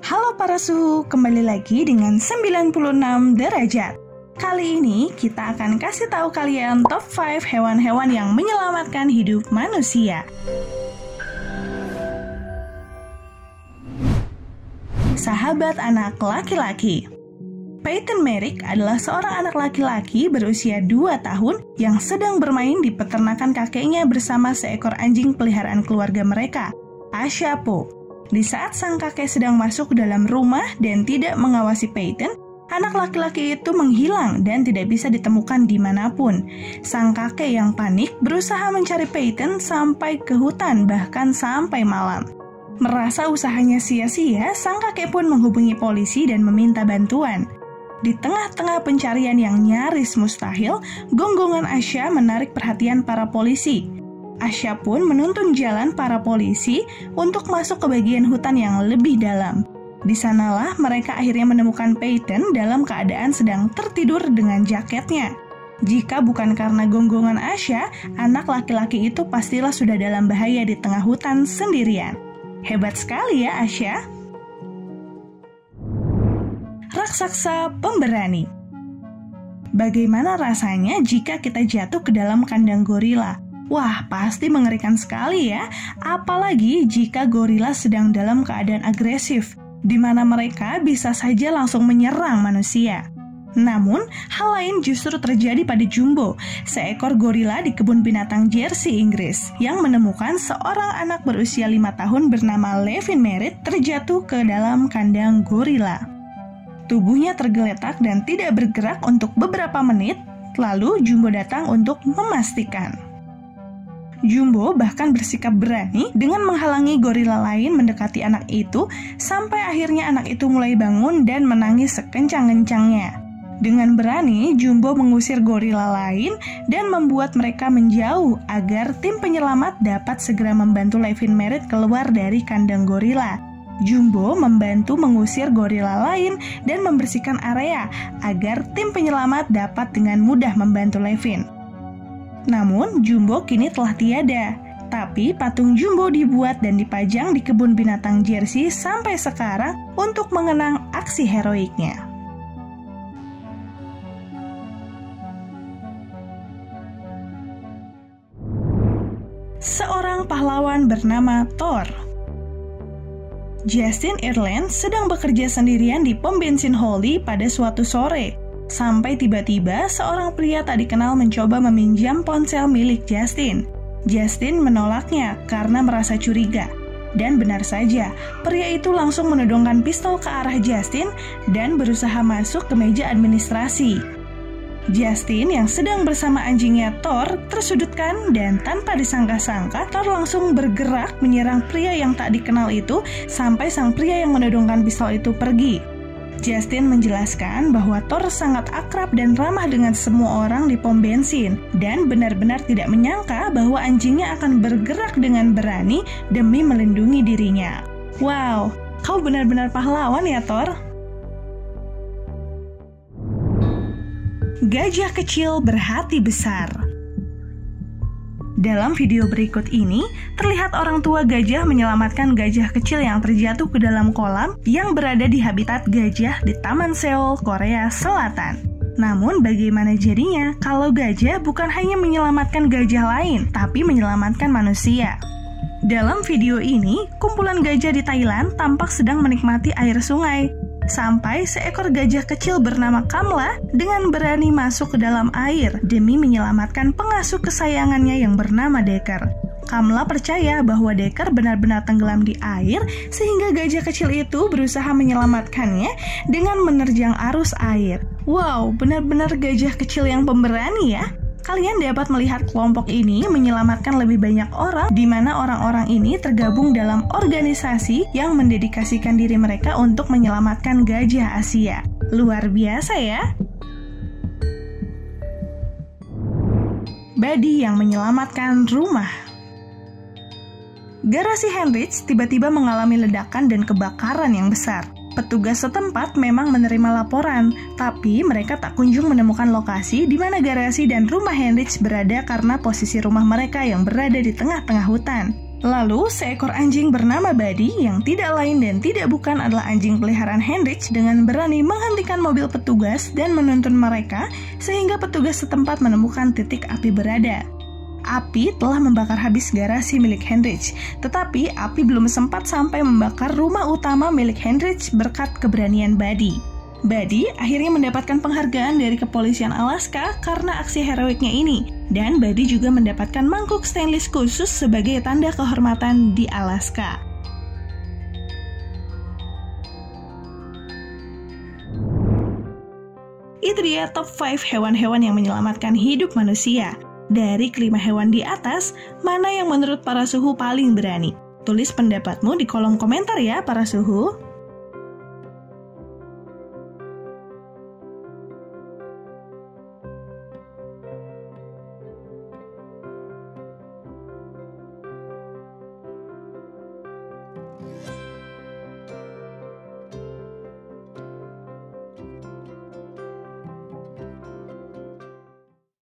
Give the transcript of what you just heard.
Halo para suhu, kembali lagi dengan 96 derajat. Kali ini kita akan kasih tahu kalian top 5 hewan-hewan yang menyelamatkan hidup manusia. Sahabat anak laki-laki. Peyton Merrick adalah seorang anak laki-laki berusia 2 tahun yang sedang bermain di peternakan kakeknya bersama seekor anjing peliharaan keluarga mereka, Asha Po. Di saat sang kakek sedang masuk ke dalam rumah dan tidak mengawasi Peyton, anak laki-laki itu menghilang dan tidak bisa ditemukan dimanapun. Sang kakek yang panik berusaha mencari Peyton sampai ke hutan, bahkan sampai malam. Merasa usahanya sia-sia, sang kakek pun menghubungi polisi dan meminta bantuan. Di tengah-tengah pencarian yang nyaris mustahil, gonggongan Asha menarik perhatian para polisi. Asha pun menuntun jalan para polisi untuk masuk ke bagian hutan yang lebih dalam. Di sanalah mereka akhirnya menemukan Peyton dalam keadaan sedang tertidur dengan jaketnya. Jika bukan karena gonggongan Asha, anak laki-laki itu pastilah sudah dalam bahaya di tengah hutan sendirian. Hebat sekali ya Asha. Raksasa pemberani. Bagaimana rasanya jika kita jatuh ke dalam kandang gorila? Wah, pasti mengerikan sekali ya, apalagi jika gorila sedang dalam keadaan agresif, di mana mereka bisa saja langsung menyerang manusia. Namun, hal lain justru terjadi pada Jumbo, seekor gorila di kebun binatang Jersey, Inggris, yang menemukan seorang anak berusia 5 tahun bernama Levin Merritt terjatuh ke dalam kandang gorila. Tubuhnya tergeletak dan tidak bergerak untuk beberapa menit, lalu Jumbo datang untuk memastikan. Jumbo bahkan bersikap berani dengan menghalangi gorila lain mendekati anak itu, sampai akhirnya anak itu mulai bangun dan menangis sekencang-kencangnya. Dengan berani, Jumbo mengusir gorila lain dan membuat mereka menjauh agar tim penyelamat dapat segera membantu Levin Merritt keluar dari kandang gorila. Jumbo membantu mengusir gorila lain dan membersihkan area agar tim penyelamat dapat dengan mudah membantu Levin. Namun, Jumbo kini telah tiada. Tapi patung Jumbo dibuat dan dipajang di kebun binatang Jersey sampai sekarang untuk mengenang aksi heroiknya. Seorang pahlawan bernama Thor. Justin Ireland sedang bekerja sendirian di pom bensin Holly pada suatu sore. Sampai tiba-tiba seorang pria tak dikenal mencoba meminjam ponsel milik Justin. Justin menolaknya karena merasa curiga. Dan benar saja, pria itu langsung menodongkan pistol ke arah Justin dan berusaha masuk ke meja administrasi. Justin yang sedang bersama anjingnya Thor tersudutkan dan tanpa disangka-sangka Thor langsung bergerak menyerang pria yang tak dikenal itu sampai sang pria yang menodongkan pistol itu pergi. Justin menjelaskan bahwa Thor sangat akrab dan ramah dengan semua orang di pom bensin dan benar-benar tidak menyangka bahwa anjingnya akan bergerak dengan berani demi melindungi dirinya. Wow, kau benar-benar pahlawan ya Thor. Gajah kecil berhati besar. Dalam video berikut ini, terlihat orang tua gajah menyelamatkan gajah kecil yang terjatuh ke dalam kolam yang berada di habitat gajah di Taman Seoul, Korea Selatan. Namun bagaimana jadinya kalau gajah bukan hanya menyelamatkan gajah lain, tapi menyelamatkan manusia? Dalam video ini, kumpulan gajah di Thailand tampak sedang menikmati air sungai. Sampai seekor gajah kecil bernama Kamla dengan berani masuk ke dalam air demi menyelamatkan pengasuh kesayangannya yang bernama Decker. Kamla percaya bahwa Decker benar-benar tenggelam di air sehingga gajah kecil itu berusaha menyelamatkannya dengan menerjang arus air. Wow, benar-benar gajah kecil yang pemberani ya. Kalian dapat melihat kelompok ini menyelamatkan lebih banyak orang, di mana orang-orang ini tergabung dalam organisasi yang mendedikasikan diri mereka untuk menyelamatkan gajah Asia. Luar biasa ya! Buddy yang menyelamatkan rumah. Garasi Heinrich tiba-tiba mengalami ledakan dan kebakaran yang besar. Petugas setempat memang menerima laporan, tapi mereka tak kunjung menemukan lokasi di mana garasi dan rumah Heinrich berada karena posisi rumah mereka yang berada di tengah-tengah hutan. Lalu, seekor anjing bernama Buddy yang tidak lain dan tidak bukan adalah anjing peliharaan Heinrich dengan berani menghentikan mobil petugas dan menuntun mereka sehingga petugas setempat menemukan titik api berada. Api telah membakar habis garasi milik Heinrich, tetapi api belum sempat sampai membakar rumah utama milik Heinrich berkat keberanian Buddy. Buddy akhirnya mendapatkan penghargaan dari kepolisian Alaska karena aksi heroiknya ini, dan Buddy juga mendapatkan mangkuk stainless khusus sebagai tanda kehormatan di Alaska. Itu dia top 5 hewan-hewan yang menyelamatkan hidup manusia. Dari kelima hewan di atas, mana yang menurut para suhu paling berani? Tulis pendapatmu di kolom komentar ya para suhu.